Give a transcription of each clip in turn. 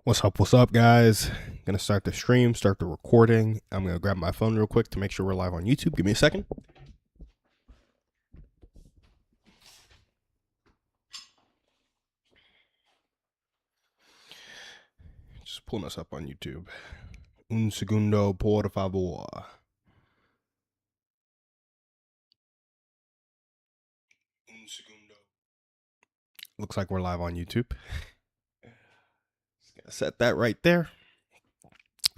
What's up, guys? Gonna start the stream, start the recording. I'm gonna grab my phone real quick to make sure we're live on YouTube. Give me a second. Just pulling us up on YouTube. Un segundo, por favor. Un segundo. Looks like we're live on YouTube. Just gonna set that right there.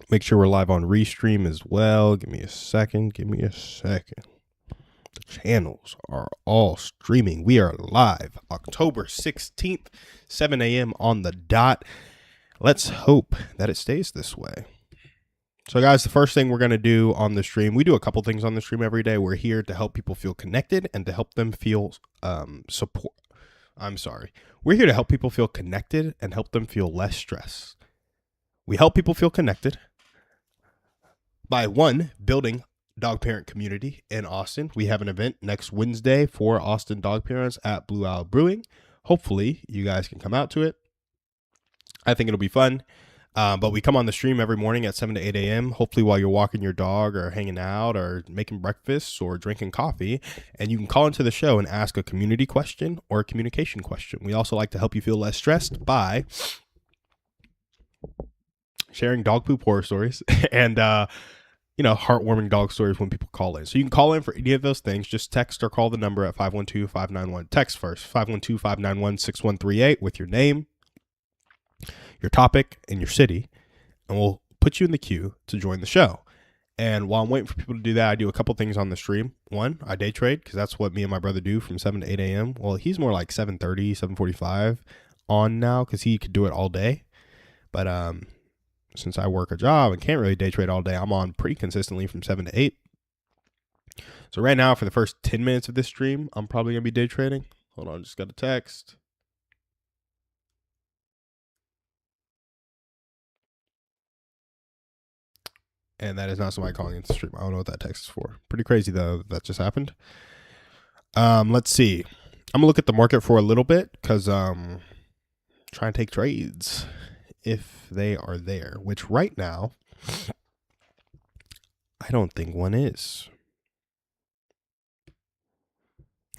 Make sure we're live on Restream as well. Give me a second. The channels are all streaming. We are live October 16th, 7 a.m. on the dot. Let's hope that it stays this way. So, guys, the first thing we're going to do on the stream, we do a couple things on the stream every day. We're here to help people feel connected and to help them feel support. We're here to help people feel connected and help them feel less stress. We help people feel connected by, one, building dog parent community in Austin. We have an event next Wednesday for Austin dog parents at Blue Owl Brewing. Hopefully, you guys can come out to it. I think it'll be fun. But we come on the stream every morning at 7 to 8 a.m., hopefully while you're walking your dog or hanging out or making breakfast or drinking coffee. And you can call into the show and ask a community question or a communication question. We also like to help you feel less stressed by sharing dog poop horror stories and, heartwarming dog stories when people call in. So you can call in for any of those things. Just text or call the number at 512-591. Text first, 512-591-6138 with your name, your topic, and your city, and we'll put you in the queue to join the show. And while I'm waiting for people to do that, I do a couple things on the stream. One, I day trade, because that's what me and my brother do from 7 to 8 a.m. Well, he's more like 7:30, 7:45 on now, because he could do it all day. But since I work a job and can't really day trade all day, I'm on pretty consistently from 7 to 8. So right now, for the first 10 minutes of this stream, I'm probably going to be day trading. Hold on, just got a text. And that is not somebody calling into the stream. I don't know what that text is for. Pretty crazy, though, that just happened. Let's see. I'm going to look at the market for a little bit because trying to take trades if they are there, which right now, I don't think one is.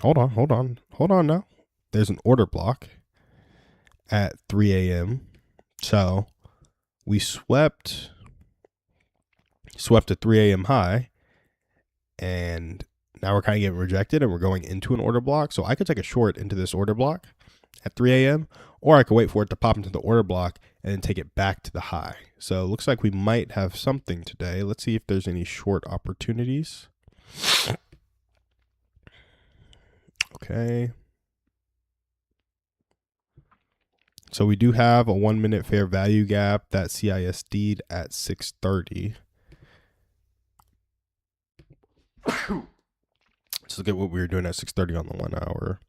Hold on now. There's an order block at 3 a.m. So we swept a 3 a.m. high, and now we're kind of getting rejected and we're going into an order block. So I could take a short into this order block at 3 a.m. or I could wait for it to pop into the order block and then take it back to the high. So it looks like we might have something today. Let's see if there's any short opportunities. Okay. So we do have a 1 minute fair value gap that CISD'd at 6:30. Let's look at what we were doing at 6:30 on the 1 hour.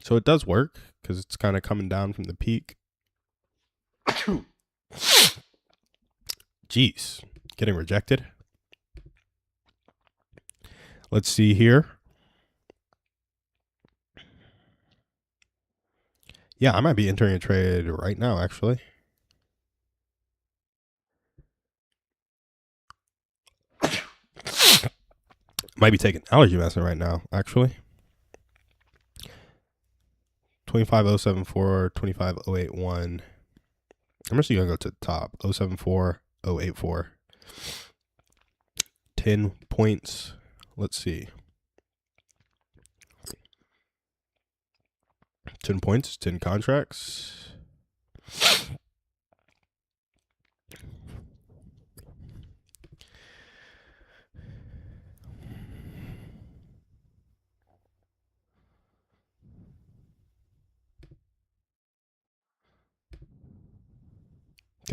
So it does work because it's kind of coming down from the peak. Jeez, getting rejected. Let's see here. Yeah, I might be entering a trade right now, actually. Might be taking allergy medicine right now, actually. 25074, 25081. I'm just going to go to the top. 074084. 10 points. Let's see. 10 points, 10 contracts.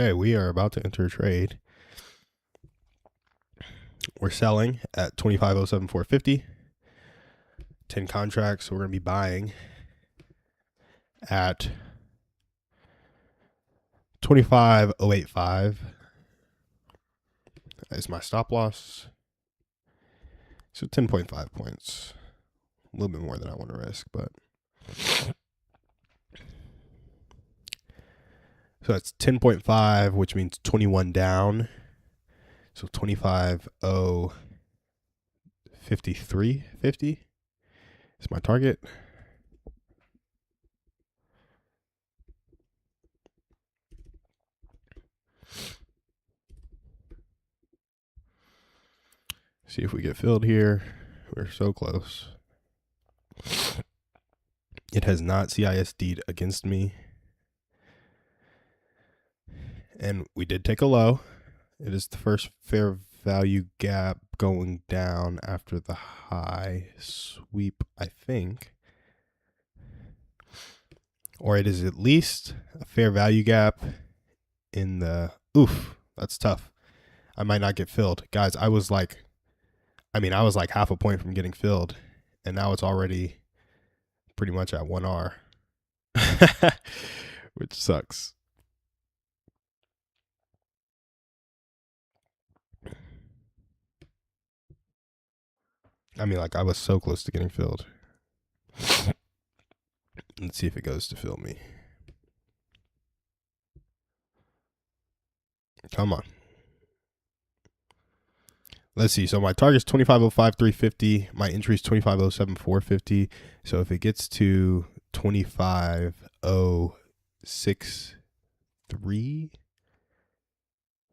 Okay, we are about to enter a trade. We're selling at 25074.50. 10 contracts, so we're going to be buying at 25085. That's my stop loss. So 10.5 points. A little bit more than I want to risk, but So that's 10.5, which means 21 down. So 25.053.50 is my target. See if we get filled here. We're so close. It has not CISD'd against me. And we did take a low. It is the first fair value gap going down after the high sweep, I think. Or it is at least a fair value gap in the... Oof, that's tough. I might not get filled. Guys, I was like half a point from getting filled. And now it's already pretty much at 1R. Which sucks. I mean, like, I was so close to getting filled. Let's see if it goes to fill me. Come on. Let's see. So my target's 25.05.350. My entry is 25.07.450. So if it gets to 25.063,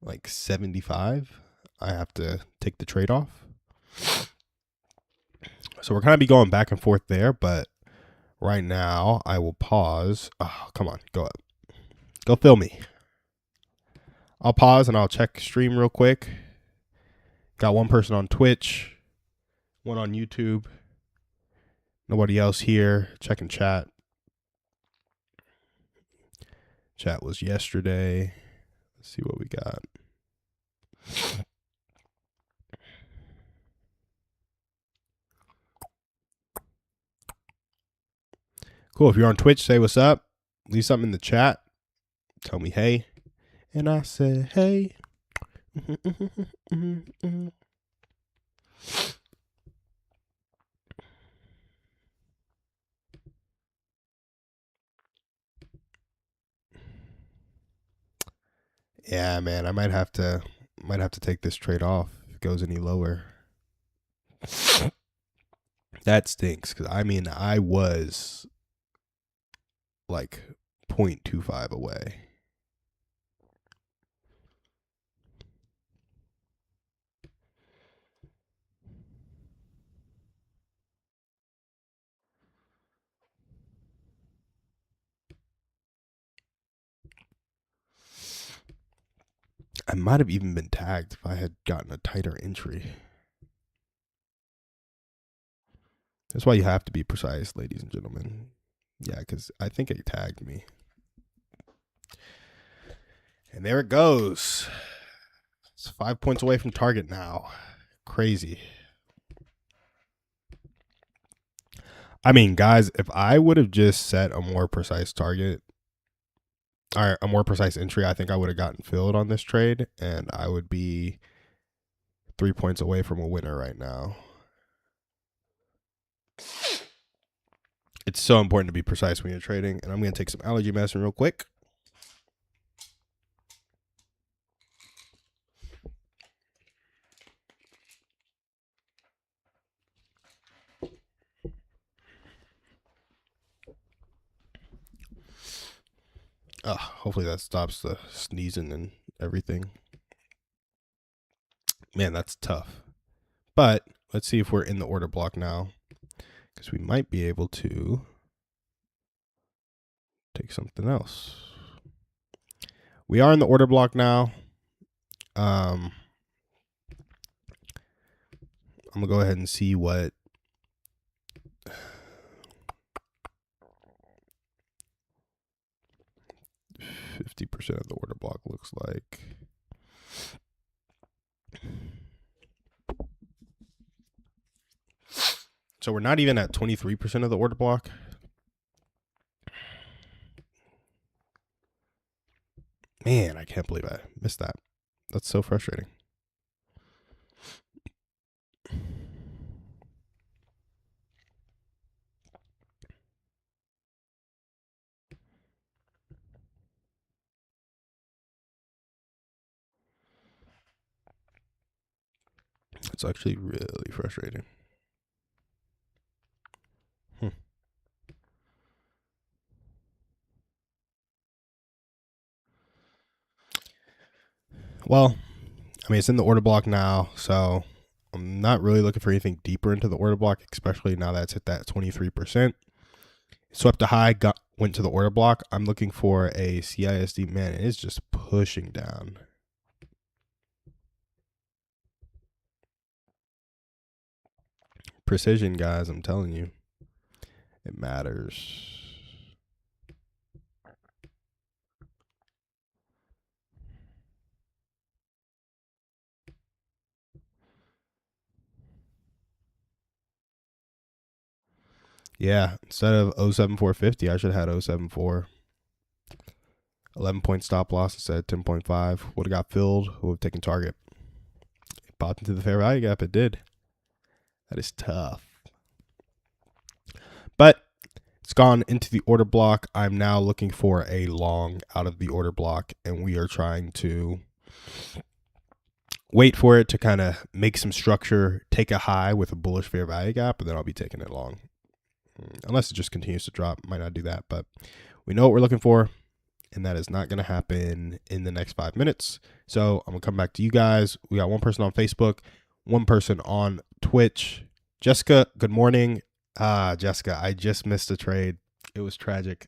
like 75, I have to take the trade off. So we're going to be going back and forth there, but right now I will pause. Oh, come on. Go up. Go fill me. I'll pause and I'll check stream real quick. Got one person on Twitch, one on YouTube. Nobody else here. Checking chat. Chat was yesterday. Let's see what we got. Cool. If you're on Twitch, say what's up. Leave something in the chat. Tell me hey. And I say hey. Yeah, man, I might have to take this trade off if it goes any lower. That stinks because I was like 0.25 away. I might have even been tagged if I had gotten a tighter entry. That's why you have to be precise, ladies and gentlemen. Yeah, because I think it tagged me. And there it goes. It's 5 points away from target now. Crazy. I mean, guys, if I would have just set a more precise target, or a more precise entry, I think I would have gotten filled on this trade, and I would be 3 points away from a winner right now. It's so important to be precise when you're trading, and I'm going to take some allergy medicine real quick. Hopefully that stops the sneezing and everything. Man, that's tough. But let's see if we're in the order block now, because we might be able to take something else. We are in the order block now. I'm going to go ahead and see what 50% of the order block looks like. So we're not even at 23% of the order block. Man, I can't believe I missed that. That's so frustrating. It's actually really frustrating. Well, I mean, it's in the order block now, so I'm not really looking for anything deeper into the order block, especially now that it's at that 23%. Swept a high, went to the order block. I'm looking for a CISD. Man, it is just pushing down. Precision, guys, I'm telling you. It matters. Yeah, instead of 07450, I should have had 074. 11-point stop loss instead of 10.5. Would have got filled. Would have taken target. It popped into the fair value gap. It did. That is tough. But it's gone into the order block. I'm now looking for a long out of the order block, and we are trying to wait for it to kind of make some structure, take a high with a bullish fair value gap, and then I'll be taking it long. Unless it just continues to drop. Might not do that, but we know what we're looking for, and that is not going to happen in the next 5 minutes. So I'm going to come back to you guys. We got one person on Facebook, one person on Twitch. Jessica, good morning. Jessica, I just missed a trade. It was tragic,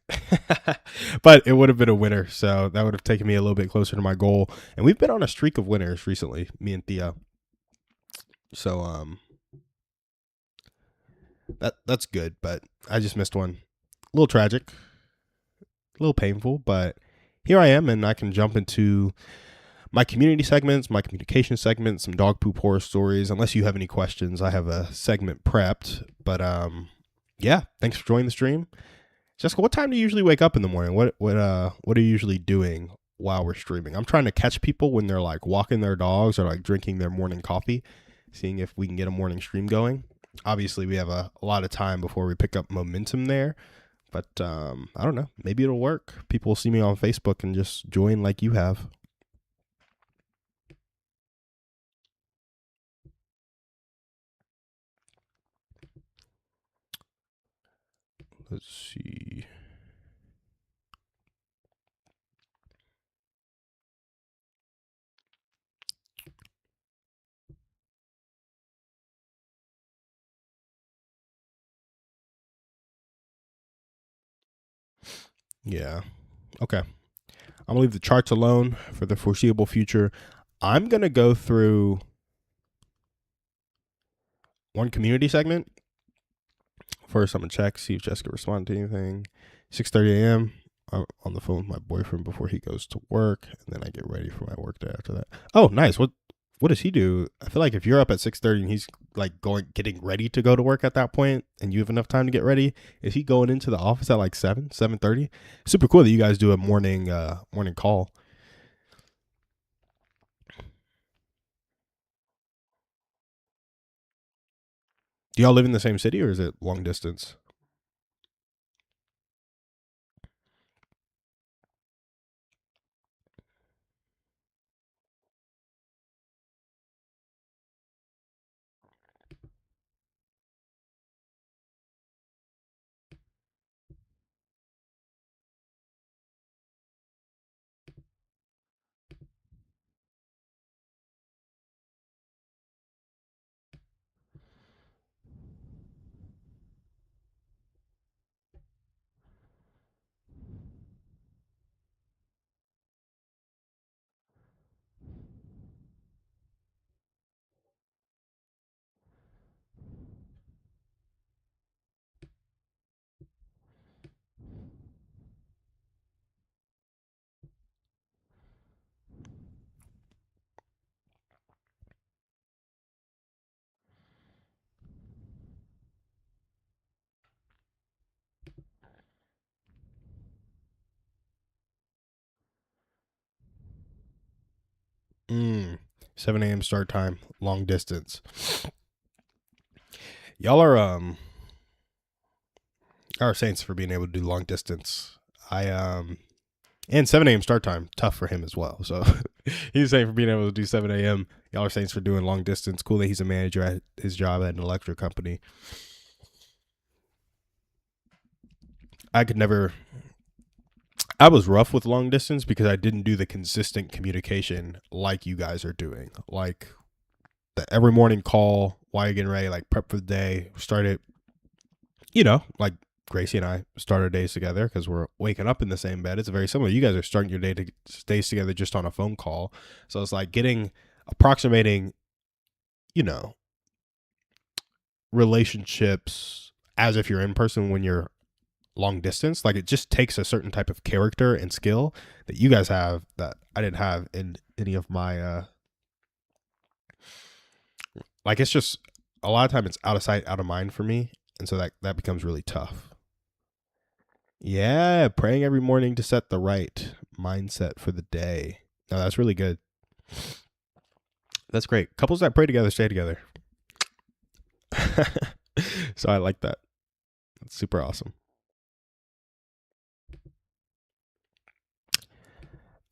but it would have been a winner. So that would have taken me a little bit closer to my goal. And we've been on a streak of winners recently, me and Thea. So, that's good, but I just missed one. A little tragic, a little painful, but here I am, and I can jump into my community segments, my communication segments, some dog poop horror stories. Unless you have any questions, I have a segment prepped. But yeah, thanks for joining the stream. Jessica, what time do you usually wake up in the morning? What are you usually doing while we're streaming? I'm trying to catch people when they're like walking their dogs or like drinking their morning coffee, seeing if we can get a morning stream going. Obviously, we have a lot of time before we pick up momentum there. But I don't know. Maybe it'll work. People will see me on Facebook and just join like you have. Let's see. Yeah. Okay. I'm going to leave the charts alone for the foreseeable future. I'm going to go through one community segment. First, I'm going to check, see if Jessica responded to anything. 6:30 a.m. I'm on the phone with my boyfriend before he goes to work, and then I get ready for my work day after that. Oh, nice. What does he do? I feel like if you're up at 6:30 and he's like getting ready to go to work at that point, and you have enough time to get ready, is he going into the office at like 7:30? Super cool that you guys do a morning call. Do y'all live in the same city, or is it long distance? Mm, 7 a.m. start time, long distance. Y'all are saints for being able to do long distance. I And 7 a.m. start time, tough for him as well. So he's saying for being able to do 7 a.m. Y'all are saying for doing long distance. Cool that he's a manager at his job at an electric company. I was rough with long distance because I didn't do the consistent communication like you guys are doing. Like the every morning call, while you're getting ready, like prep for the day, started, like Gracie and I start our days together because we're waking up in the same bed. It's very similar. You guys are starting your days together just on a phone call. So it's like approximating, relationships as if you're in person when you're long distance. Like it just takes a certain type of character and skill that you guys have that I didn't have in any of my, like it's just a lot of time it's out of sight, out of mind for me. And so that becomes really tough. Yeah, praying every morning to set the right mindset for the day. No, that's really good. That's great. Couples that pray together stay together. So I like that. That's super awesome.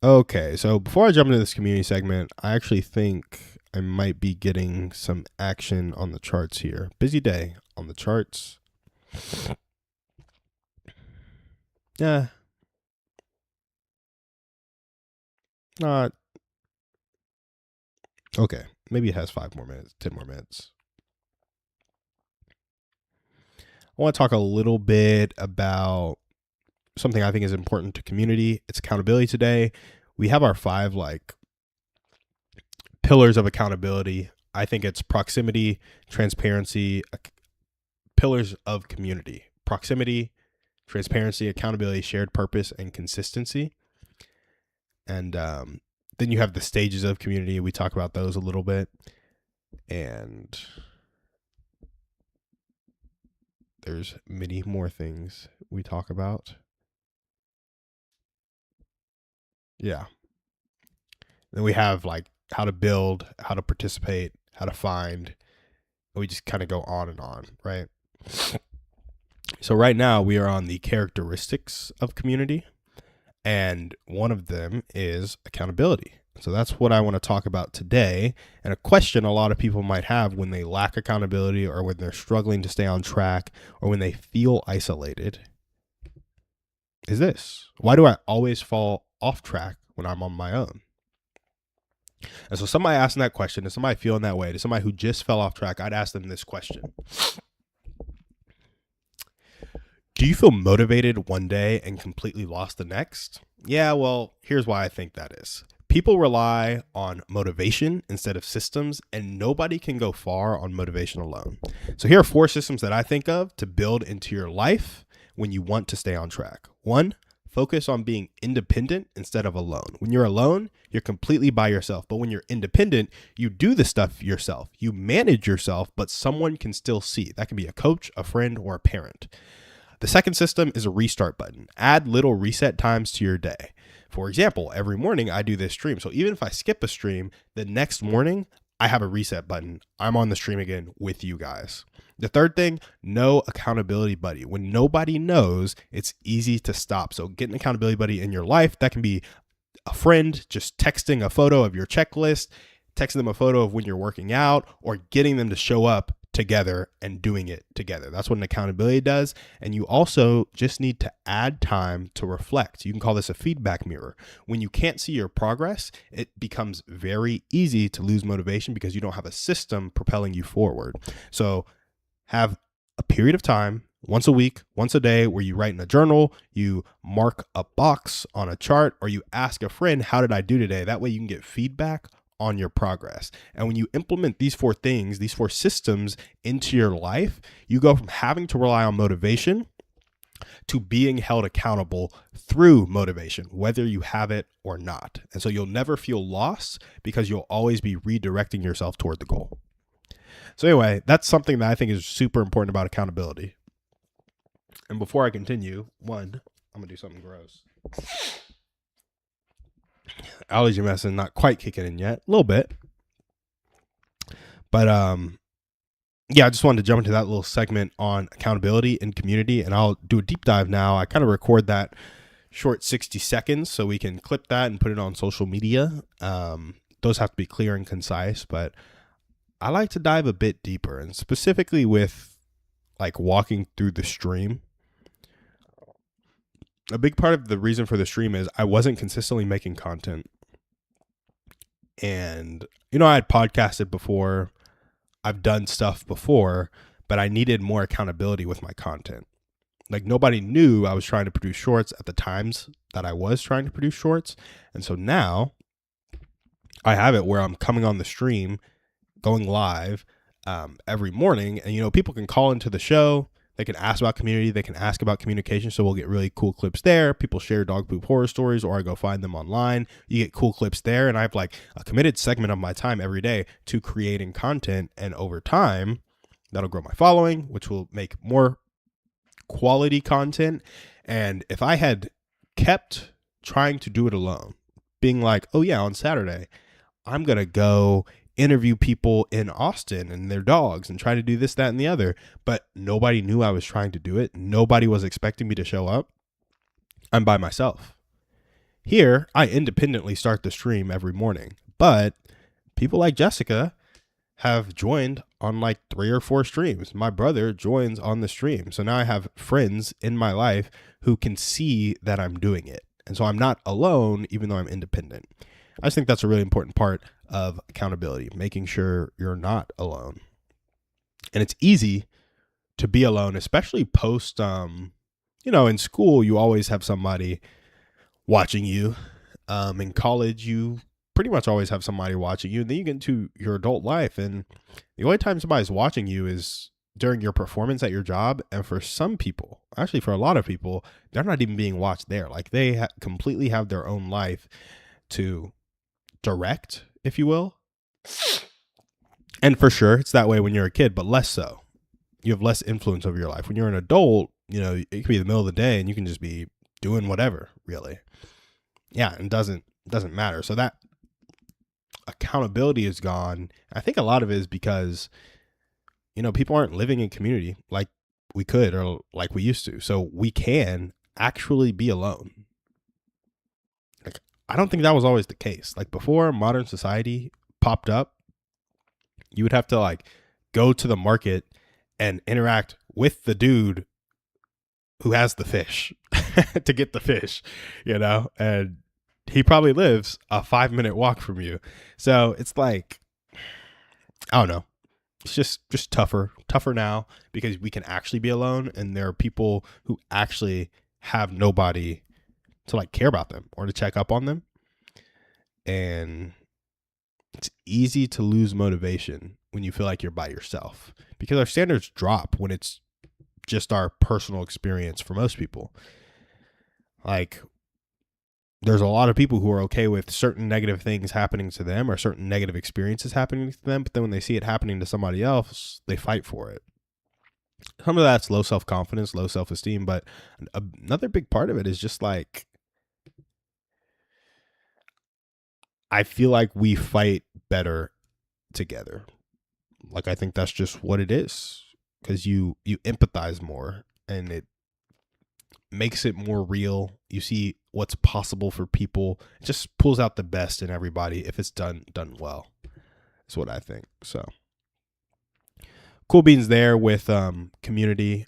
Okay, so before I jump into this community segment, I actually think I might be getting some action on the charts here. Busy day on the charts. Yeah. Not. Okay, maybe it has 5 more minutes, 10 more minutes. I want to talk a little bit about something I think is important to community. It's accountability today. We have our 5 pillars of accountability. I think it's proximity, transparency, pillars of community. Proximity, transparency, accountability, shared purpose, and consistency. And then you have the stages of community. We talk about those a little bit. And there's many more things we talk about. Yeah. Then we have how to build, how to participate, how to find. And we just kind of go on and on, right? So right now we are on the characteristics of community. And one of them is accountability. So that's what I want to talk about today. And a question a lot of people might have when they lack accountability or when they're struggling to stay on track or when they feel isolated is this: why do I always fall off track when I'm on my own? And so somebody asking that question, to somebody feeling that way, to somebody who just fell off track, I'd ask them this question. Do you feel motivated one day and completely lost the next? Yeah, well, here's why I think that is. People rely on motivation instead of systems, and nobody can go far on motivation alone. So here are 4 systems that I think of to build into your life when you want to stay on track. 1, focus on being independent instead of alone. When you're alone, you're completely by yourself. But when you're independent, you do the stuff yourself. You manage yourself, but someone can still see. That can be a coach, a friend, or a parent. The second system is a restart button. Add little reset times to your day. For example, every morning I do this stream. So even if I skip a stream, the next morning I have a reset button. I'm on the stream again with you guys. The third thing, no accountability buddy. When nobody knows, it's easy to stop. So get an accountability buddy in your life. That can be a friend just texting a photo of your checklist, texting them a photo of when you're working out, or getting them to show up together and doing it together. That's what an accountability does. And you also just need to add time to reflect. You can call this a feedback mirror. When you can't see your progress, it becomes very easy to lose motivation because you don't have a system propelling you forward. So have a period of time, once a week, once a day, where you write in a journal, you mark a box on a chart, or you ask a friend, how did I do today? That way you can get feedback on your progress. And when you implement these 4 things, these 4 systems into your life, you go from having to rely on motivation to being held accountable through motivation, whether you have it or not. And so you'll never feel lost because you'll always be redirecting yourself toward the goal. So anyway, that's something that I think is super important about accountability. And before I continue, I'm gonna do something gross. Allergy medicine not quite kicking in yet, a little bit, but yeah, I just wanted to jump into that little segment on accountability and community, and I'll do a deep dive now. I kind of record that short 60 seconds so we can clip that and put it on social media. Those have to be clear and concise, but I like to dive a bit deeper, and specifically with like walking through the stream. A big part of the reason for the stream is I wasn't consistently making content. And, I had podcasted before, I've done stuff before, but I needed more accountability with my content. Like, nobody knew I was trying to produce shorts at the times that I was trying to produce shorts. And so now I have it where I'm coming on the stream, going live every morning. And, people can call into the show. They can ask about community. They can ask about communication. So we'll get really cool clips there. People share dog poop horror stories, or I go find them online. You get cool clips there. And I have like a committed segment of my time every day to creating content. And over time, that'll grow my following, which will make more quality content. And if I had kept trying to do it alone, being like, oh yeah, on Saturday, I'm going to go interview people in Austin and their dogs and try to do this, that, and the other, but nobody knew I was trying to do it. Nobody was expecting me to show up. I'm by myself. Here, I independently start the stream every morning, but people like Jessica have joined on like 3 or 4 streams. My brother joins on the stream. So now I have friends in my life who can see that I'm doing it. And so I'm not alone, even though I'm independent. I just think that's a really important part of accountability, making sure you're not alone. And it's easy to be alone, especially post, in school, you always have somebody watching you. In college, you pretty much always have somebody watching you. And then you get into your adult life, and the only time somebody's watching you is during your performance at your job. And for some people, actually for a lot of people, they're not even being watched there. Like they completely have their own life to direct, if you will. And for sure, it's that way when you're a kid, but less so. You have less influence over your life. When you're an adult, it could be the middle of the day and you can just be doing whatever, really. Yeah, and doesn't matter. So that accountability is gone. I think a lot of it is because, people aren't living in community like we could or like we used to. So we can actually be alone. Like, I don't think that was always the case. Like before modern society popped up, you would have to like go to the market and interact with the dude who has the fish to get the fish, and he probably lives a 5-minute walk from you. So it's like, I don't know. It's just tougher now because we can actually be alone, and there are people who actually have nobody to like care about them or to check up on them. And it's easy to lose motivation when you feel like you're by yourself because our standards drop when it's just our personal experience for most people. Like, there's a lot of people who are okay with certain negative things happening to them or certain negative experiences happening to them, but then when they see it happening to somebody else, they fight for it. Some of that's low self-confidence, low self-esteem, but another big part of it is just like, I feel like we fight better together. Like, I think that's just what it is, because you empathize more and it makes it more real. You see what's possible for people. It just pulls out the best in everybody if it's done well. That's what I think. So cool beans there with community.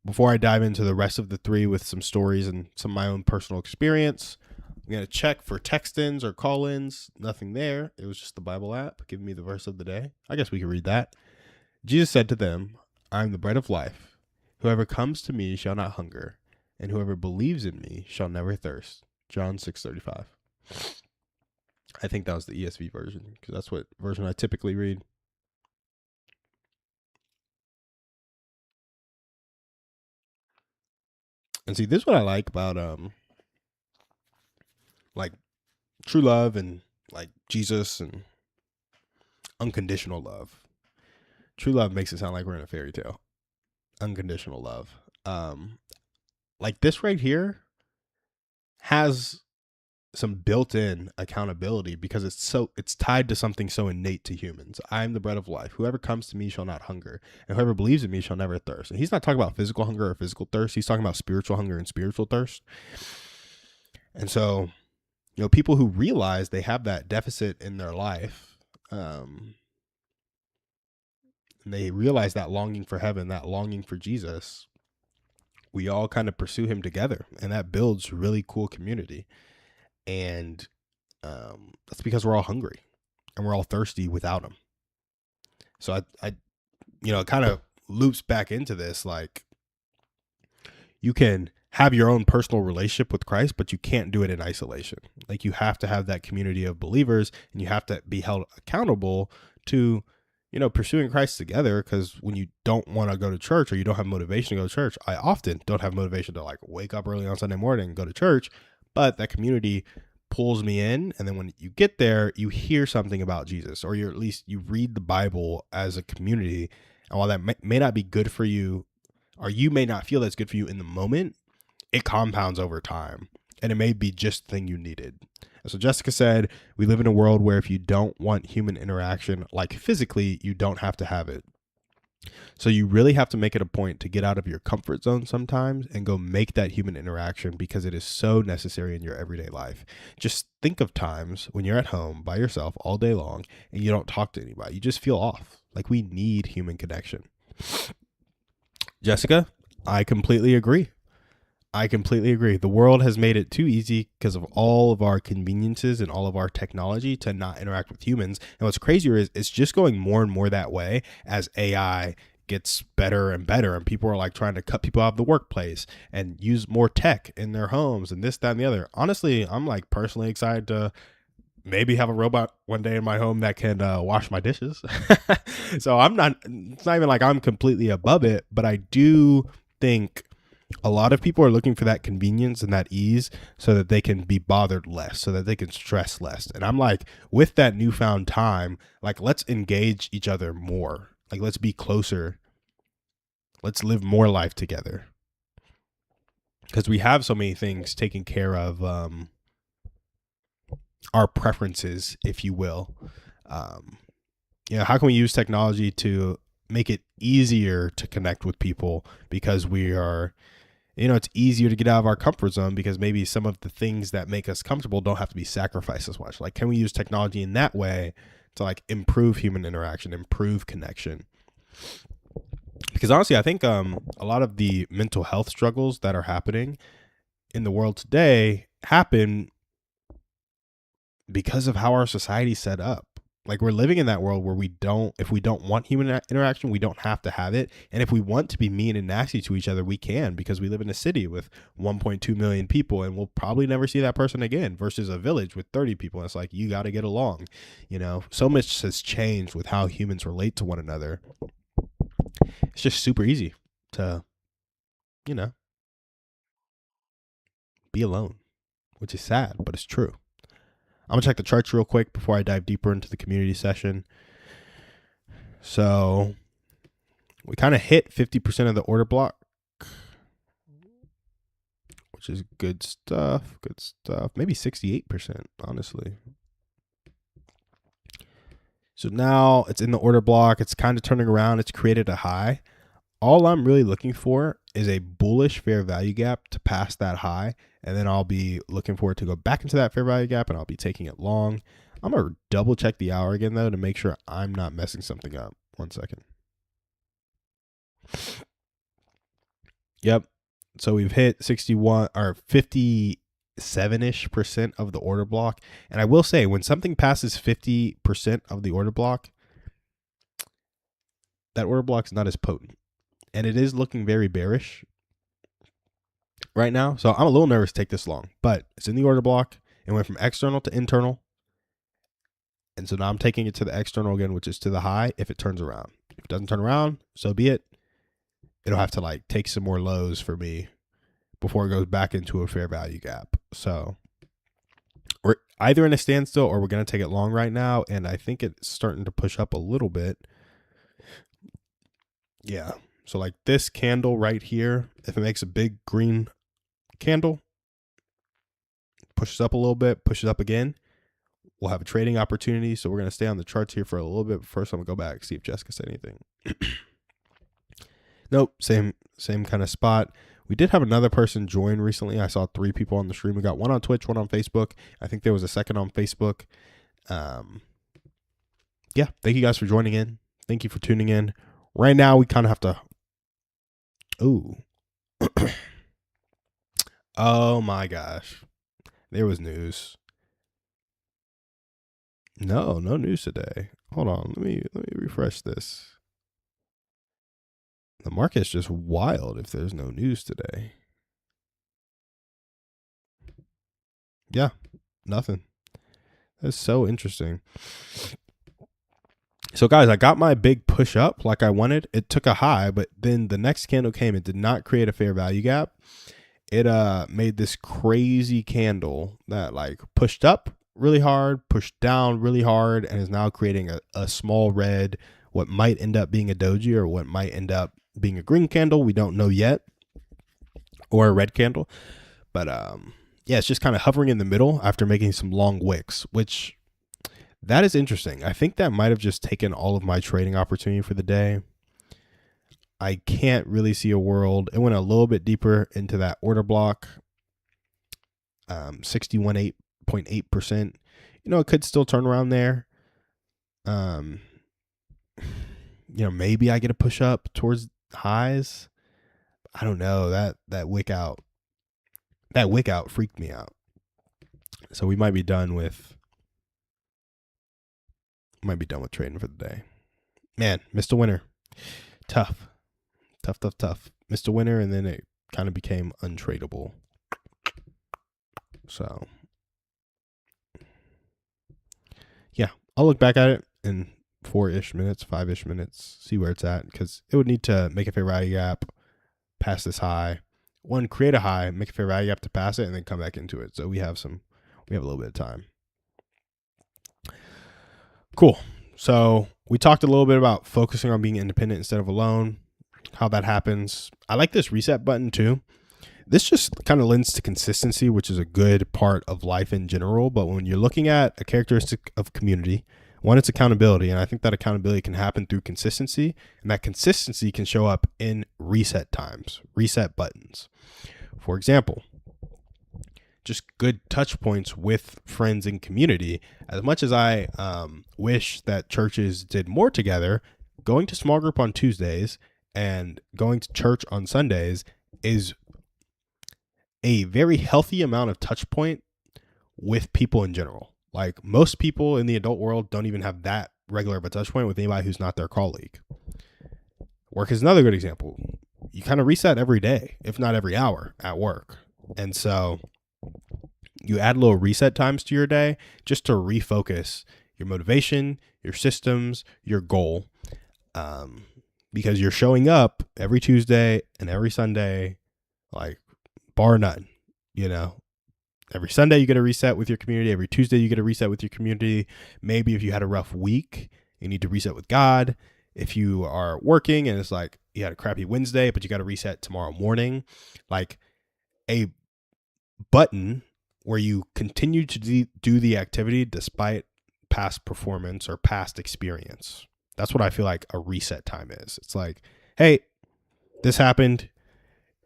Before I dive into the rest of the 3 with some stories and some of my own personal experience, I'm going to check for text-ins or call-ins. Nothing there. It was just the Bible app giving me the verse of the day. I guess we could read that. Jesus said to them, I am the bread of life. Whoever comes to me shall not hunger, and whoever believes in me shall never thirst. John 6:35. I think that was the ESV version, because that's what version I typically read. And see, this is what I like about like true love and like Jesus and unconditional love. True love makes it sound like we're in a fairy tale. Unconditional love. Like this right here has some built-in accountability because it's tied to something so innate to humans. I am the bread of life. Whoever comes to me shall not hunger, and whoever believes in me shall never thirst. And he's not talking about physical hunger or physical thirst. He's talking about spiritual hunger and spiritual thirst. And so, people who realize they have that deficit in their life, and they realize that longing for heaven, that longing for Jesus, we all kind of pursue him together, and that builds really cool community. And that's because we're all hungry and we're all thirsty without him. So it kind of loops back into this, like, you can have your own personal relationship with Christ, but you can't do it in isolation. Like, you have to have that community of believers, and you have to be held accountable to, pursuing Christ together. Because when you don't want to go to church, or you don't have motivation to go to church, I often don't have motivation to, like, wake up early on Sunday morning and go to church, but that community pulls me in. And then when you get there, you hear something about Jesus, or at least you read the Bible as a community. And while that may not be good for you, or you may not feel that's good for you in the moment, it compounds over time, and it may be just the thing you needed. So Jessica said, we live in a world where if you don't want human interaction, like physically, you don't have to have it. So you really have to make it a point to get out of your comfort zone sometimes and go make that human interaction, because it is so necessary in your everyday life. Just think of times when you're at home by yourself all day long and you don't talk to anybody. You just feel off. Like, we need human connection. Jessica, I completely agree. The world has made it too easy because of all of our conveniences and all of our technology to not interact with humans. And what's crazier is it's just going more and more that way as AI gets better and better, and people are like trying to cut people out of the workplace and use more tech in their homes and this, that, and the other. Honestly, I'm like personally excited to maybe have a robot one day in my home that can wash my dishes. So it's not even like I'm completely above it, but I do think a lot of people are looking for that convenience and that ease so that they can be bothered less, so that they can stress less. And I'm like, with that newfound time, like, let's engage each other more. Like, let's be closer. Let's live more life together. Because we have so many things taken care of, our preferences, if you will. How can we use technology to make it easier to connect with people, because we are, it's easier to get out of our comfort zone because maybe some of the things that make us comfortable don't have to be sacrificed as much. Like, can we use technology in that way to, like, improve human interaction, improve connection? Because honestly, I think a lot of the mental health struggles that are happening in the world today happen because of how our society's set up. Like, we're living in that world where if we don't want human interaction, we don't have to have it. And if we want to be mean and nasty to each other, we can, because we live in a city with 1.2 million people, and we'll probably never see that person again, versus a village with 30 people. And it's like, you got to get along. So much has changed with how humans relate to one another. It's just super easy to, be alone, which is sad, but it's true. I'm going to check the charts real quick before I dive deeper into the community session. So we kind of hit 50% of the order block, which is good stuff. Maybe 68%, honestly. So now it's in the order block. It's kind of turning around. It's created a high. All I'm really looking for is a bullish fair value gap to pass that high. And then I'll be looking for it to go back into that fair value gap, and I'll be taking it long. I'm going to double check the hour again, though, to make sure I'm not messing something up. 1 second. Yep. So we've hit 61 or 57-ish% of the order block. And I will say, when something passes 50% of the order block, that order block's not as potent. And it is looking very bearish right now. So I'm a little nervous to take this long, but it's in the order block. It went from external to internal. And so now I'm taking it to the external again, which is to the high if it turns around. If it doesn't turn around, so be it. It'll have to, like, take some more lows for me before it goes back into a fair value gap. So we're either in a standstill or we're going to take it long right now. And I think it's starting to push up a little bit. Yeah. So like this candle right here, if it makes a big green candle, pushes up a little bit, pushes up again, we'll have a trading opportunity. So we're going to stay on the charts here for a little bit. First, I'm going to go back, see if Jessica said anything. Nope. Same kind of spot. We did have another person join recently. I saw 3 people on the stream. We got one on Twitch, one on Facebook. I think there was a second on Facebook. Yeah, thank you guys for joining in. Thank you for tuning in. Right now, we kind of have to. Ooh. Oh my gosh. There was news. No news today. Hold on. Let me refresh this. The market's just wild if there's no news today. Yeah, nothing. That's so interesting. So guys, I got my big push up like I wanted. It took a high, but then the next candle came. It did not create a fair value gap. It made this crazy candle that like pushed up really hard, pushed down really hard, and is now creating a small red, what might end up being a doji or what might end up being a green candle. We don't know yet. Or a red candle. But yeah, it's just kind of hovering in the middle after making some long wicks, which that is interesting. I think that might have just taken all of my trading opportunity for the day. I can't really see a world. It went a little bit deeper into that order block. 61.8%. It could still turn around there. Maybe I get a push up towards highs. I don't know. That wick out freaked me out. So we might be done with trading for the day. Man, missed a winner. Tough. Missed a winner, and then it kind of became untradeable. So yeah, I'll look back at it in 4-ish minutes, 5-ish minutes, see where it's at, because it would need to make a fair value gap, pass this high. One, create a high, make a fair value gap to pass it, and then come back into it. So we have a little bit of time. Cool. So we talked a little bit about focusing on being independent instead of alone, how that happens. I like this reset button too. This just kind of lends to consistency, which is a good part of life in general. But when you're looking at a characteristic of community, one, it's accountability. And I think that accountability can happen through consistency. And that consistency can show up in reset times, reset buttons. For example, just good touch points with friends and community. As much as I wish that churches did more together, going to small group on Tuesdays and going to church on Sundays is a very healthy amount of touch point with people in general. Like most people in the adult world don't even have that regular of a touch point with anybody who's not their colleague. Work is another good example. You kind of reset every day, if not every hour at work. And so you add little reset times to your day just to refocus your motivation, your systems, your goal. Because you're showing up every Tuesday and every Sunday, like bar none, Every Sunday you get a reset with your community. Every Tuesday you get a reset with your community. Maybe if you had a rough week, you need to reset with God. If you are working and it's like you had a crappy Wednesday, but you got to reset tomorrow morning, like a button where you continue to do the activity despite past performance or past experience. That's what I feel like a reset time is. It's like, hey, this happened.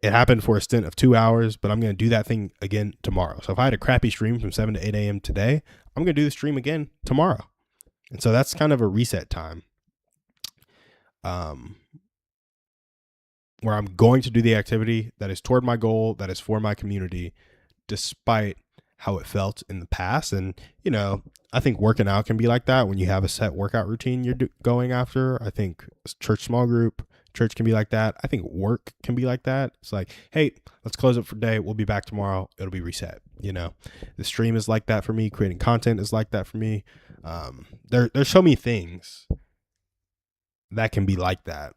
It happened for a stint of 2 hours, but I'm going to do that thing again tomorrow. So if I had a crappy stream from 7 to 8 a.m. today, I'm going to do the stream again tomorrow. And so that's kind of a reset time where I'm going to do the activity that is toward my goal, that is for my community, despite how it felt in the past. And, I think working out can be like that when you have a set workout routine you're going after. I think church small group, church can be like that. I think work can be like that. It's like, hey, let's close up for the day. We'll be back tomorrow. It'll be reset. The stream is like that for me. Creating content is like that for me. There's so many things that can be like that.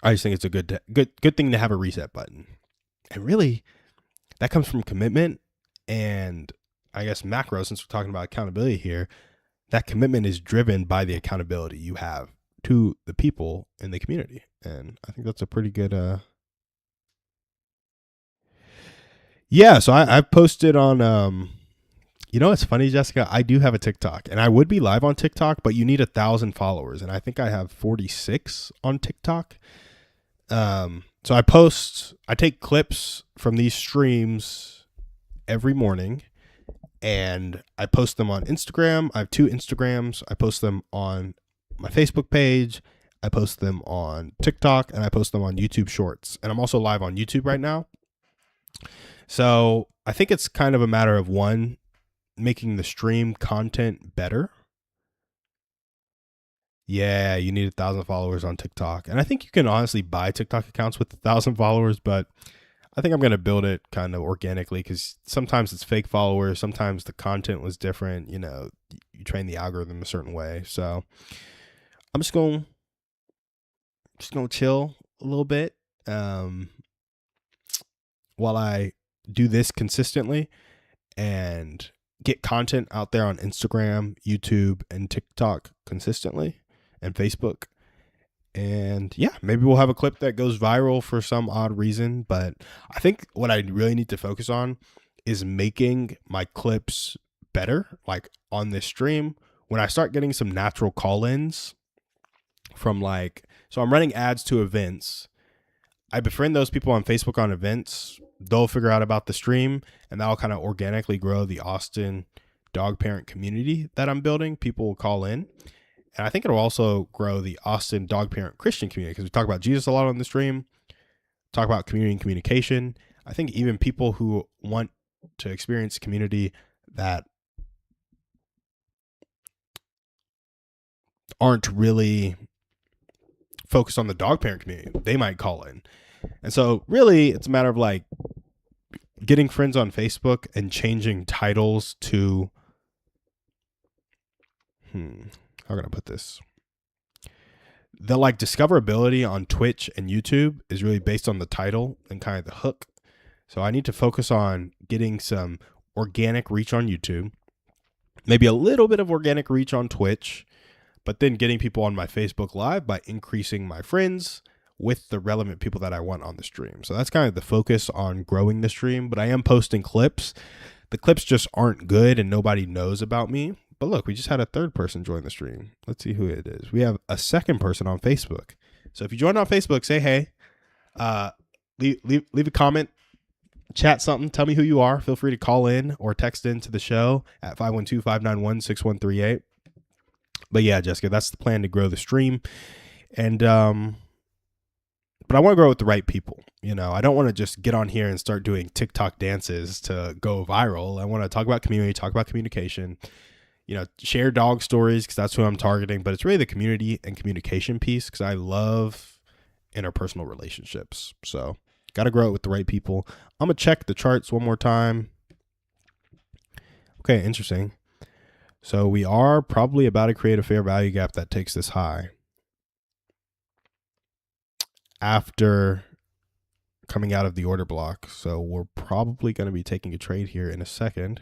I just think it's a good thing to have a reset button. And really, that comes from commitment and I guess macro, since we're talking about accountability here, that commitment is driven by the accountability you have to the people in the community. And I think that's a pretty good, so I've posted on, it's funny, Jessica, I do have a TikTok and I would be live on TikTok, but you need 1,000 followers. And I think I have 46 on TikTok. So I take clips from these streams every morning and I post them on Instagram. I have 2 Instagrams. I post them on my Facebook page. I post them on TikTok and I post them on YouTube Shorts. And I'm also live on YouTube right now. So I think it's kind of a matter of one, making the stream content better. Yeah, you need 1,000 followers on TikTok. And I think you can honestly buy TikTok accounts with 1,000 followers, but I think I'm going to build it kind of organically because sometimes it's fake followers. Sometimes the content was different. You know, you train the algorithm a certain way. So I'm just going to chill a little bit while I do this consistently and get content out there on Instagram, YouTube, and TikTok consistently, and Facebook. And yeah, maybe we'll have a clip that goes viral for some odd reason. But I think what I really need to focus on is making my clips better. Like on this stream, when I start getting some natural call-ins from so I'm running ads to events. I befriend those people on Facebook on events. They'll figure out about the stream and that'll kind of organically grow the Austin dog parent community that I'm building. People will call in. And I think it'll also grow the Austin dog parent Christian community because we talk about Jesus a lot on the stream, talk about community and communication. I think even people who want to experience community that aren't really focused on the dog parent community, they might call in. And so really it's a matter of like getting friends on Facebook and changing titles to, how can I put this? The like discoverability on Twitch and YouTube is really based on the title and kind of the hook. So I need to focus on getting some organic reach on YouTube, maybe a little bit of organic reach on Twitch, but then getting people on my Facebook Live by increasing my friends with the relevant people that I want on the stream. So that's kind of the focus on growing the stream, but I am posting clips. The clips just aren't good and nobody knows about me. But look, we just had a third person join the stream. Let's see who it is. We have a second person on Facebook. So if you join on Facebook, say hey, leave a comment, chat something, tell me who you are. Feel free to call in or text into the show at 512-591-6138. But yeah, Jessica, that's the plan, to grow the stream. And but I want to grow with the right people. You know, I don't want to just get on here and start doing TikTok dances to go viral. I want to talk about community, talk about communication, you know, share dog stories because that's who I'm targeting. But it's really the community and communication piece because I love interpersonal relationships. So got to grow it with the right people. I'm going to check the charts one more time. Okay, interesting. So we are probably about to create a fair value gap that takes this high after coming out of the order block. So we're probably going to be taking a trade here in a second.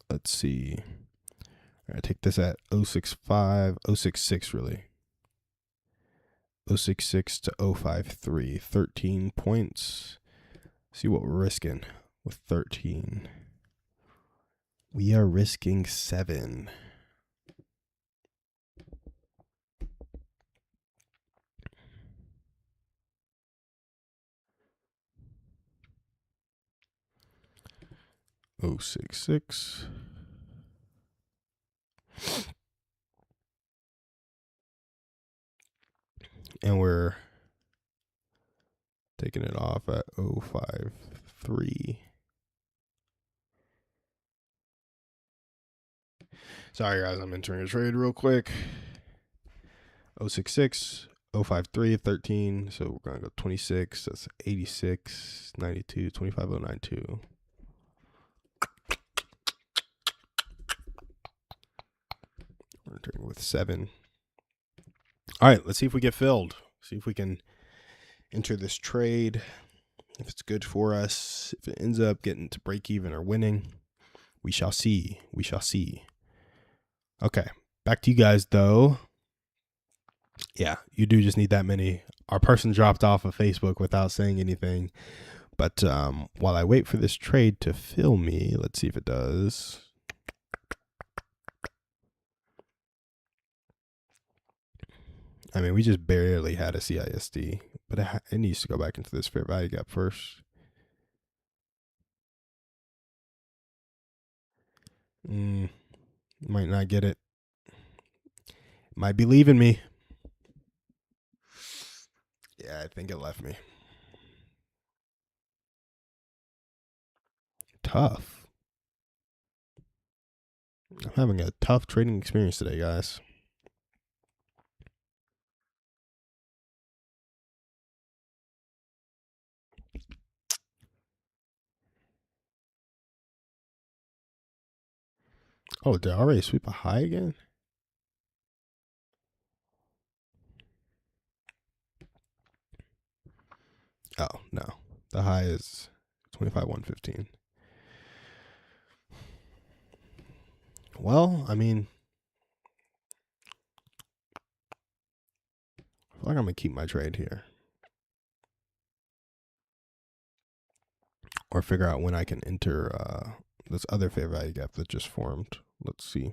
Let's see. I take this at 065, 066 really. 066 to 053, 13 points. See what we're risking with 13. We are risking 7. Oh, 66. And we're taking it off at 053. Sorry, guys, I'm entering a trade real quick. 066, 053, 13. So we're going to go 26. That's 86, 92, 25092. We're entering with 7. All right, let's see if we get filled. See if we can enter this trade. If it's good for us, if it ends up getting to break even or winning, we shall see. We shall see. Okay, back to you guys though. Yeah, you do just need that many. Our person dropped off of Facebook without saying anything. But while I wait for this trade to fill me, let's see if it does. I mean, we just barely had a CISD, but it needs to go back into this fair value gap first. Might not get it. Might be leaving me. Yeah, I think it left me. Tough. I'm having a tough trading experience today, guys. Oh, did I already sweep a high again? Oh, no. The high is 25,115. Well, I mean, I feel like I'm going to keep my trade here. Or figure out when I can enter this other fair value gap that just formed. Let's see.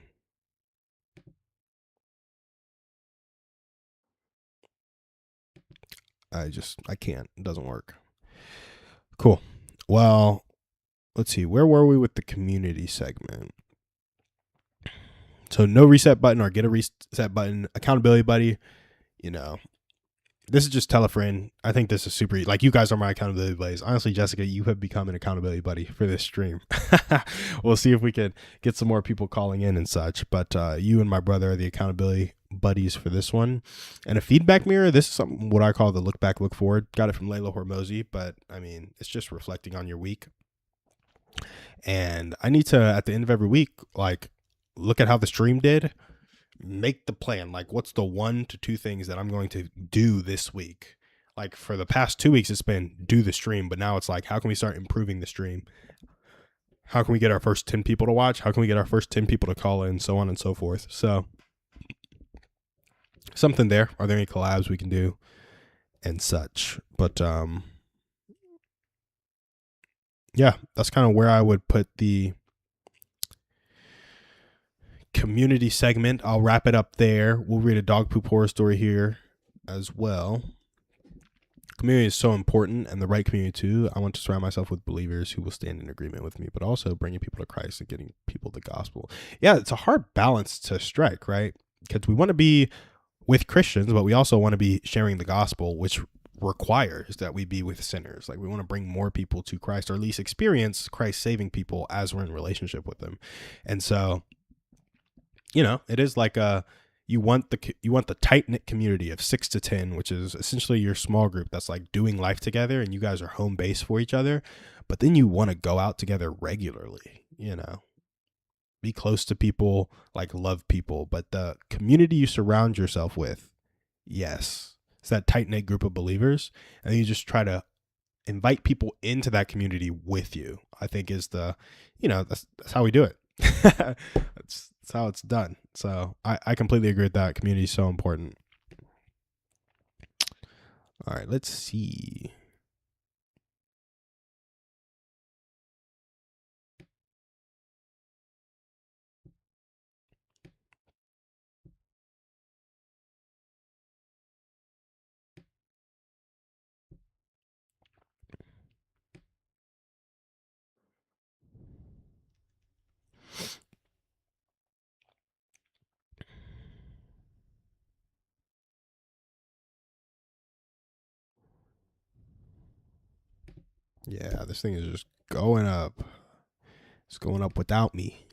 I can't. It doesn't work. Cool. Well, let's see. Where were we with the community segment? So no reset button or get a reset button. Accountability buddy. You know, this is just tell a friend. I think this is super. Like, you guys are my accountability buddies. Honestly, Jessica, you have become an accountability buddy for this stream. We'll see if we can get some more people calling in and such. But you and my brother are the accountability buddies for this one. And a feedback mirror. This is something what I call the look back, look forward. Got it from Layla Hormozy, but I mean, it's just reflecting on your week. And I need to, at the end of every week, like, look at how the stream did. Make the plan. Like, what's the 1 to 2 things that I'm going to do this week? Like, for the past 2 weeks, it's been do the stream, but now it's like, how can we start improving the stream? How can we get our first 10 people to watch? How can we get our first 10 people to call in? So on and so forth. So, something there. Are there any collabs we can do and such? But, yeah, that's kind of where I would put the community segment. I'll wrap it up there. We'll read a dog poop horror story here as well. Community is so important, and the right community too. I want to surround myself with believers who will stand in agreement with me, but also bringing people to Christ and getting people the gospel. Yeah, it's a hard balance to strike, right? Because we want to be with Christians, but we also want to be sharing the gospel, which requires that we be with sinners. Like, we want to bring more people to Christ, or at least experience Christ saving people as we're in relationship with them. And so, you know, it is like you want the tight knit community of 6 to 10, which is essentially your small group that's like doing life together, and you guys are home base for each other. But then you want to go out together regularly, you know, be close to people, like love people. But the community you surround yourself with, yes, it's that tight knit group of believers, and you just try to invite people into that community with you. I think is the, you know, that's how we do it. That's how it's done. So I completely agree with that. Community is so important. All right, let's see. Yeah, this thing is just going up. It's going up without me.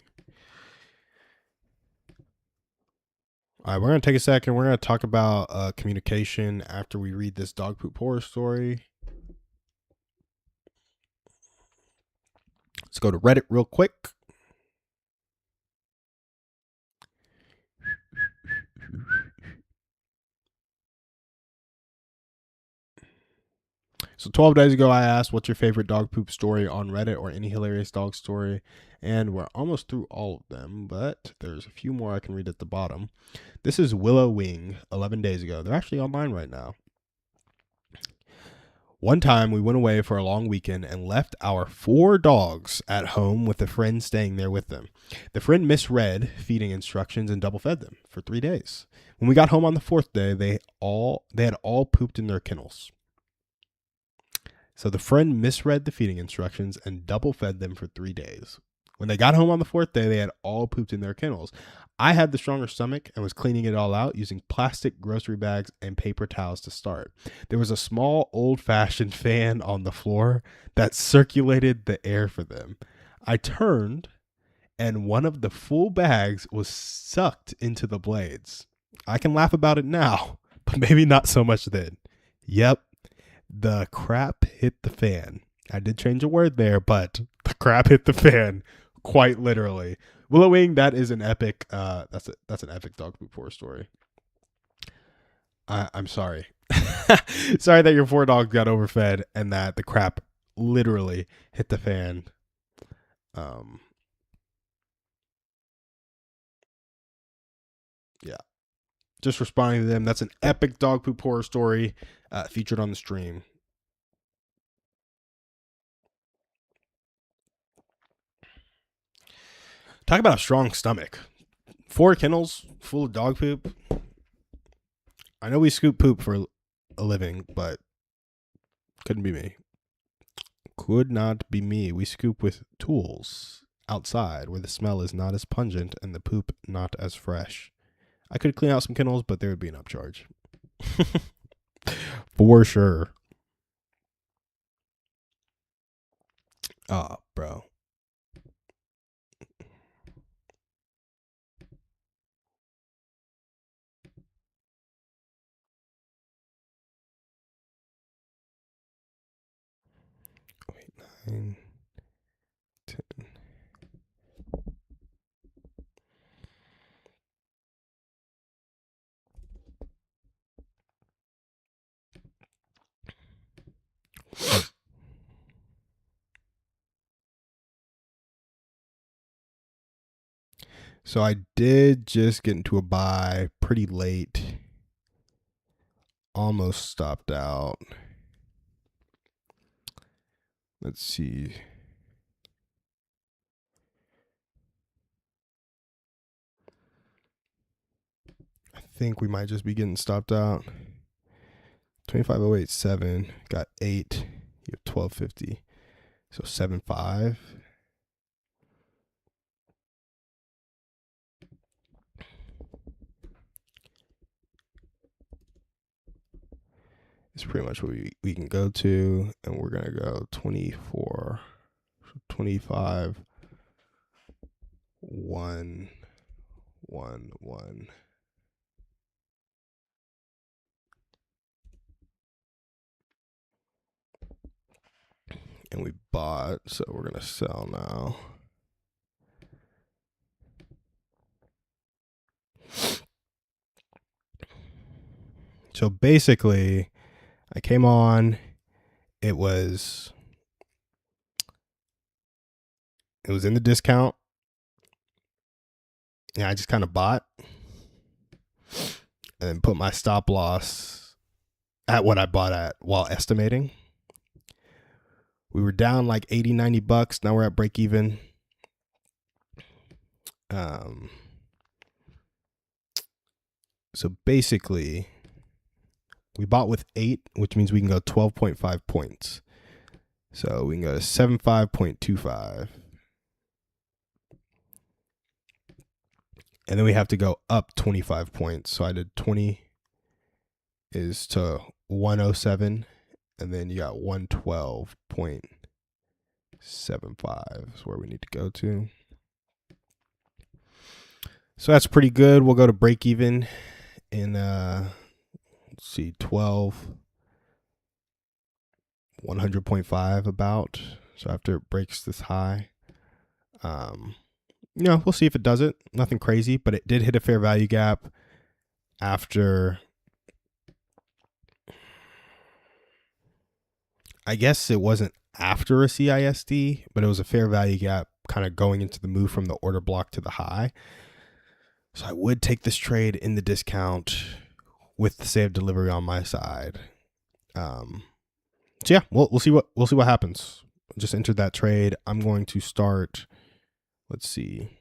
All right, we're going to take a second. We're going to talk about communication after we read this dog poop horror story. Let's go to Reddit real quick. So 12 days ago, I asked, what's your favorite dog poop story on Reddit, or any hilarious dog story? And we're almost through all of them, but there's a few more I can read at the bottom. This is Willow Wing, 11 days ago. They're actually online right now. One time we went away for a long weekend and left our 4 dogs at home with a friend staying there with them. The friend misread feeding instructions and double fed them for 3 days. When we got home on the 4th day, they had all pooped in their kennels. So the friend misread the feeding instructions and double fed them for 3 days. When they got home on the 4th day, they had all pooped in their kennels. I had the stronger stomach and was cleaning it all out using plastic grocery bags and paper towels to start. There was a small old-fashioned fan on the floor that circulated the air for them. I turned, and one of the full bags was sucked into the blades. I can laugh about it now, but maybe not so much then. Yep, the crap hit the fan. I did change a word there, but the crap hit the fan. Quite literally. Willow Wing, that is an epic that's an epic dog poop horror story. I'm sorry. Sorry that your 4 dogs got overfed and that the crap literally hit the fan. Yeah. Just responding to them. That's an epic dog poop horror story featured on the stream. Talk about a strong stomach. 4 kennels full of dog poop. I know we scoop poop for a living, but couldn't be me. Could not be me. We scoop with tools outside where the smell is not as pungent and the poop not as fresh. I could clean out some kennels, but there would be an upcharge. For sure. Oh, bro. Wait, 9, 10. So I did just get into a buy pretty late. Almost stopped out. Let's see. I think we might just be getting stopped out. 25087 got 8. You have 1250. So 7.5. It's pretty much what we can go to, and we're gonna go 24, 25, 1, 1, 1. And we bought, so we're gonna sell now. So basically, I came on, it was in the discount. Yeah, I just kind of bought and then put my stop loss at what I bought at while estimating. We were down like 80, 90 bucks. Now we're at break even. So basically, we bought with 8, which means we can go 12.5 points. So we can go to 75.25. And then we have to go up 25 points. So I did 20 is to 107. And then you got 112.75 is where we need to go to. So that's pretty good. We'll go to break even in, let's see, 100.5 about. So after it breaks this high, we'll see if it does it. Nothing crazy, but it did hit a fair value gap after, I guess it wasn't after a CISD, but it was a fair value gap kind of going into the move from the order block to the high. So I would take this trade in the discount with the save delivery on my side. So yeah, we'll see what happens. Just entered that trade. I'm going to start. Let's see.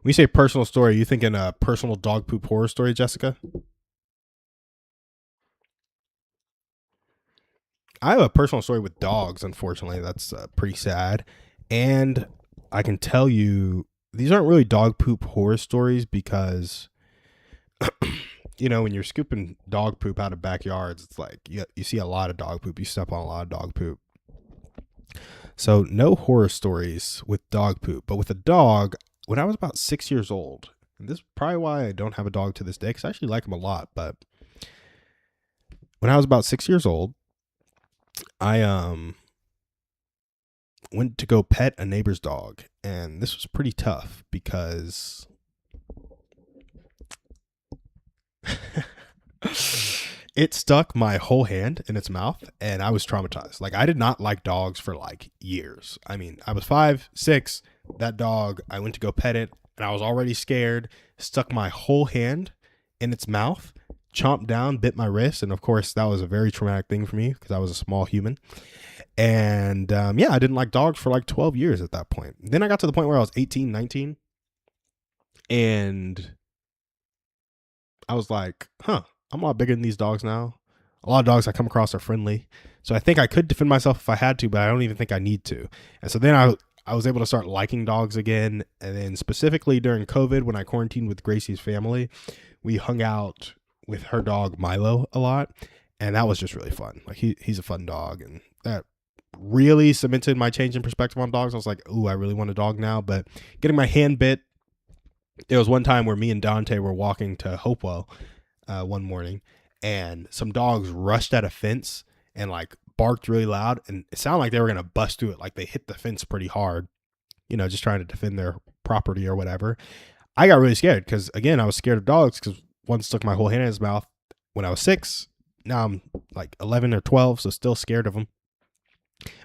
When you say personal story, you thinking a personal dog poop horror story, Jessica? I have a personal story with dogs. Unfortunately, that's pretty sad, and I can tell you these aren't really dog poop horror stories because you know, when you're scooping dog poop out of backyards, it's like you see a lot of dog poop. You step on a lot of dog poop. So no horror stories with dog poop, but with a dog, when I was about 6 years old, and this is probably why I don't have a dog to this day, because I actually like them a lot. But when I was about 6 years old, I went to go pet a neighbor's dog, and this was pretty tough because it stuck my whole hand in its mouth, and I was traumatized. Like, I did not like dogs for like years. I mean, I was 5, 6. That dog, I went to go pet it, and I was already scared. Stuck my whole hand in its mouth, chomped down, bit my wrist, and of course, that was a very traumatic thing for me because I was a small human. And yeah, I didn't like dogs for like 12 years at that point. Then I got to the point where I was 18, 19, and I was like, huh, I'm a lot bigger than these dogs now. A lot of dogs I come across are friendly. So I think I could defend myself if I had to, but I don't even think I need to. And so then I was able to start liking dogs again. And then specifically during COVID, when I quarantined with Gracie's family, we hung out with her dog Milo a lot. And that was just really fun. Like he's a fun dog. And that really cemented my change in perspective on dogs. I was like, ooh, I really want a dog now. But getting my hand bit, there was one time where me and Dante were walking to Hopewell one morning, and some dogs rushed at a fence and like barked really loud, and it sounded like they were gonna bust through it. Like they hit the fence pretty hard, you know, just trying to defend their property or whatever. I got really scared because again, I was scared of dogs because one stuck my whole hand in his mouth when I was 6. Now I'm like 11 or 12, so still scared of him.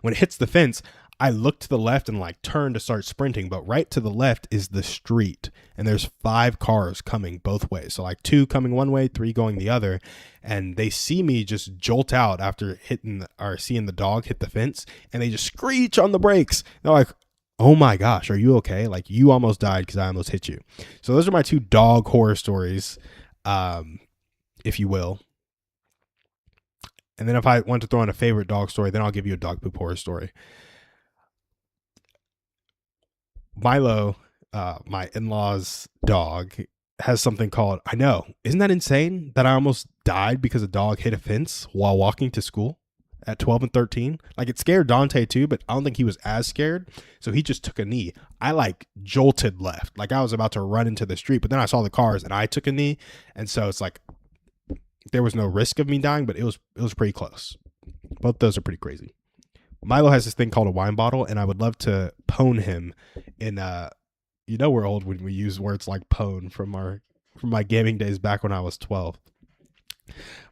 When it hits the fence, I look to the left and like turn to start sprinting, but right to the left is the street, and there's 5 cars coming both ways. So like 2 coming one way, 3 going the other, and they see me just jolt out after hitting or seeing the dog hit the fence, and they just screech on the brakes. They're like, "Oh my gosh, are you okay? Like you almost died because I almost hit you." So those are my 2 dog horror stories, if you will. And then if I want to throw in a favorite dog story, then I'll give you a dog poop horror story. Milo, my in-laws' dog, has something called, I know, isn't that insane that I almost died because a dog hit a fence while walking to school at 12 and 13? Like it scared Dante too, but I don't think he was as scared. So he just took a knee. I like jolted left. Like I was about to run into the street, but then I saw the cars and I took a knee. And so it's like, there was no risk of me dying, but it was pretty close. Both those are pretty crazy. Milo has this thing called a wine bottle, and I would love to pwn him in you know we're old when we use words like pwn from my gaming days back when I was 12.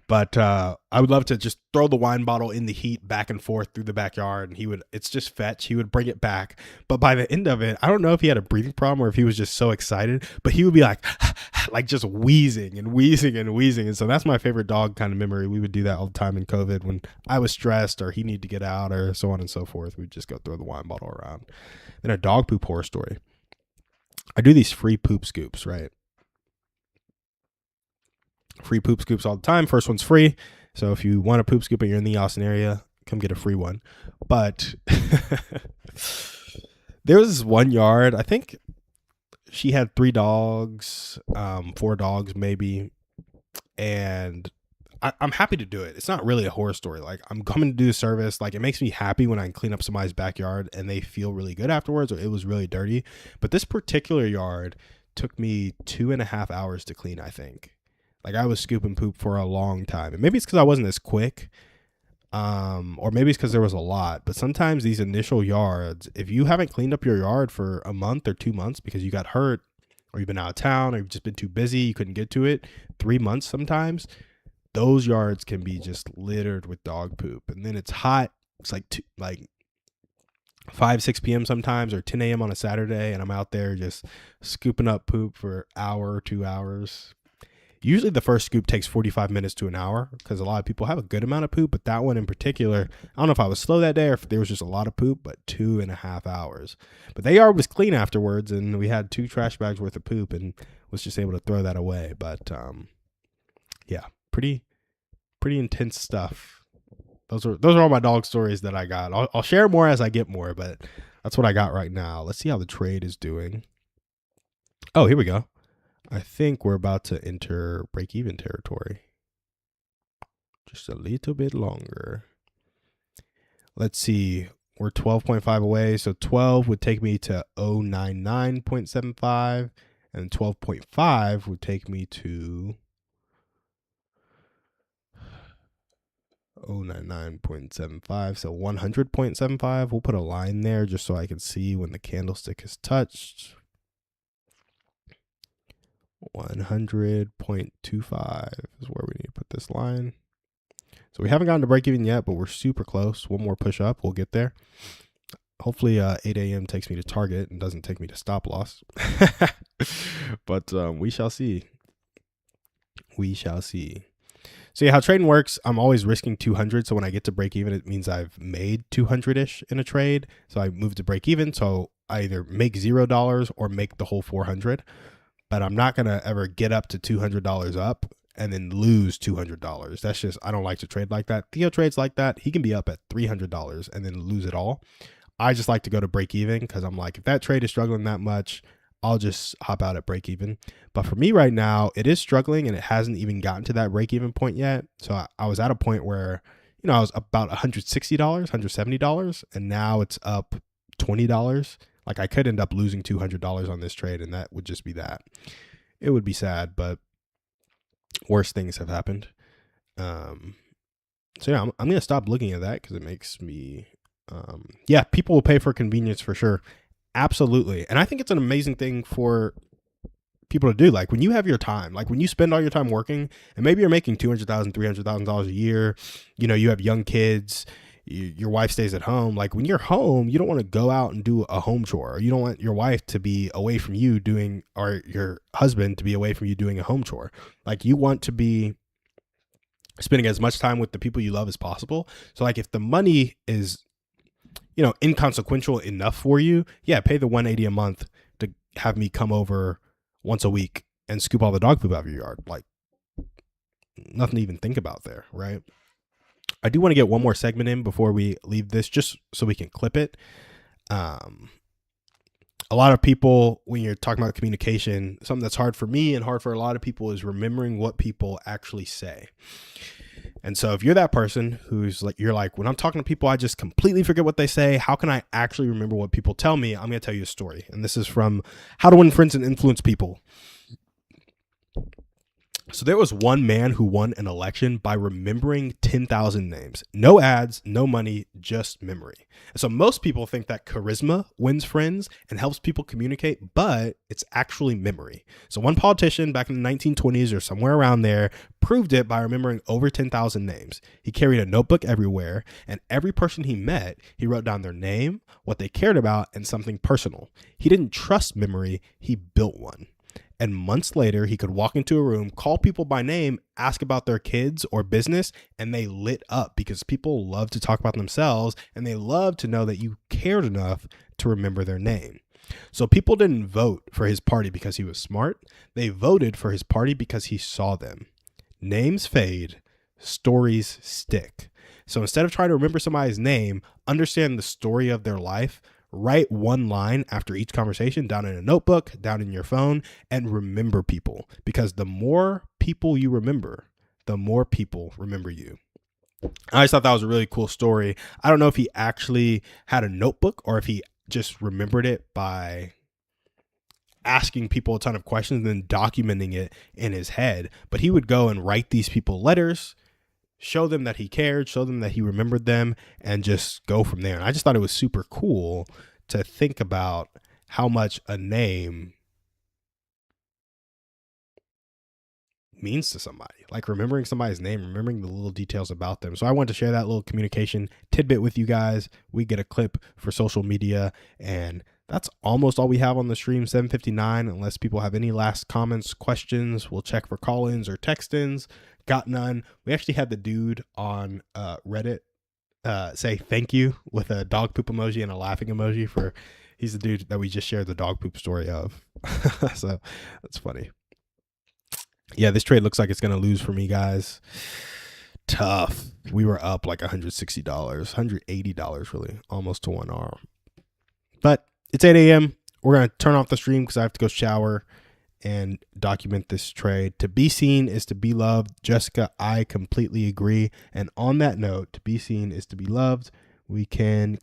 But I would love to just throw the wine bottle in the heat back and forth through the backyard, and it's just fetch. He would bring it back. But by the end of it, I don't know if he had a breathing problem or if he was just so excited, but he would be like, like just wheezing and wheezing and wheezing. And so that's my favorite dog kind of memory. We would do that all the time in COVID when I was stressed or he needed to get out or so on and so forth. We'd just go throw the wine bottle around. Then a dog poop horror story. I do these free poop scoops, right? Free poop scoops all the time. First one's free. So if you want a poop scoop and you're in the Austin area, come get a free one. But there was this one yard, I think she had 3 dogs, 4 dogs maybe. And I'm happy to do it. It's not really a horror story. Like I'm coming to do the service. Like it makes me happy when I can clean up somebody's backyard and they feel really good afterwards, or it was really dirty. But this particular yard took me 2.5 hours to clean, I think. Like I was scooping poop for a long time, and maybe it's because I wasn't as quick, or maybe it's because there was a lot. But sometimes these initial yards, if you haven't cleaned up your yard for a month or 2 months because you got hurt, or you've been out of town, or you've just been too busy, you couldn't get to it, 3 months sometimes, those yards can be just littered with dog poop. And then it's hot. It's like 5, 6 p.m. sometimes, or 10 a.m. on a Saturday, and I'm out there just scooping up poop for an hour or 2 hours. Usually the first scoop takes 45 minutes to an hour because a lot of people have a good amount of poop, but that one in particular, I don't know if I was slow that day or if there was just a lot of poop, but 2.5 hours. But the yard was clean afterwards, and we had 2 trash bags worth of poop and was just able to throw that away. But yeah, pretty intense stuff. Those are all my dog stories that I got. I'll share more as I get more, but that's what I got right now. Let's see how the trade is doing. Oh, here we go. I think we're about to enter break-even territory. Just a little bit longer. Let's see. We're 12.5 away, so 12 would take me to 099.75, and 12.5 would take me to 099.75, so 100.75. We'll put a line there just so I can see when the candlestick is touched. 100.25 is where we need to put this line. So we haven't gotten to break even yet, but we're super close. One more push up, we'll get there. Hopefully 8 a.m. takes me to target and doesn't take me to stop loss. But we shall see. We shall see. So yeah, how trading works, I'm always risking 200. So when I get to break even, it means I've made 200-ish in a trade. So I move to break even. So I either make $0 or make the whole 400. But I'm not going to ever get up to $200 up and then lose $200. That's just, I don't like to trade like that. Theo trades like that. He can be up at $300 and then lose it all. I just like to go to break even because I'm like, if that trade is struggling that much, I'll just hop out at break even. But for me right now, it is struggling and it hasn't even gotten to that break even point yet. So I was at a point where, I was about $160, $170, and now it's up $20. Like I could end up losing $200 on this trade, and that would just be that. It would be sad, but worse things have happened. So yeah, I'm going to stop looking at that because it makes me, yeah, people will pay for convenience for sure. Absolutely. And I think it's an amazing thing for people to do. Like when you have your time, like when you spend all your time working, and maybe you're making $200,000, $300,000 a year, you have young kids, your wife stays at home. Like when you're home, you don't want to go out and do a home chore. Or you don't want your wife to be away from you doing, or your husband to be away from you doing a home chore. Like you want to be spending as much time with the people you love as possible. So like if the money is, inconsequential enough for you, yeah, pay the $180 a month to have me come over once a week and scoop all the dog poop out of your yard. Like nothing to even think about there, right? I do want to get one more segment in before we leave this, just so we can clip it. A lot of people, when you're talking about communication, something that's hard for me and hard for a lot of people is remembering what people actually say. And so if you're that person who's like, you're like, when I'm talking to people, I just completely forget what they say. How can I actually remember what people tell me? I'm going to tell you a story. And this is from How to Win Friends and Influence People. So there was one man who won an election by remembering 10,000 names. No ads, no money, just memory. And so most people think that charisma wins friends and helps people communicate, but it's actually memory. So one politician back in the 1920s or somewhere around there proved it by remembering over 10,000 names. He carried a notebook everywhere, and every person he met, he wrote down their name, what they cared about, and something personal. He didn't trust memory, he built one. And months later, he could walk into a room, call people by name, ask about their kids or business, and they lit up because people love to talk about themselves and they love to know that you cared enough to remember their name. So people didn't vote for his party because he was smart. They voted for his party because he saw them. Names fade, stories stick. So instead of trying to remember somebody's name, understand the story of their life. Write one line after each conversation down in a notebook, down in your phone, and remember people. Because the more people you remember, the more people remember you. I just thought that was a really cool story. I don't know if he actually had a notebook or if he just remembered it by asking people a ton of questions and then documenting it in his head. But he would go and write these people letters, show them that he cared, show them that he remembered them, and just go from there. And I just thought it was super cool to think about how much a name means to somebody. Like remembering somebody's name, remembering the little details about them. So I wanted to share that little communication tidbit with you guys. We get a clip for social media, and that's almost all we have on the stream, 7:59. Unless people have any last comments, questions, we'll check for call-ins or text-ins. Got none. We actually had the dude on Reddit say thank you with a dog poop emoji and a laughing emoji for, he's the dude that we just shared the dog poop story of. So that's funny. Yeah, this trade looks like it's going to lose for me, guys. Tough. We were up like $160, $180 really, almost to 1R. But it's 8 a.m. We're going to turn off the stream because I have to go shower and document this trade. To be seen is to be loved. Jessica, I completely agree. And on that note, to be seen is to be loved. We can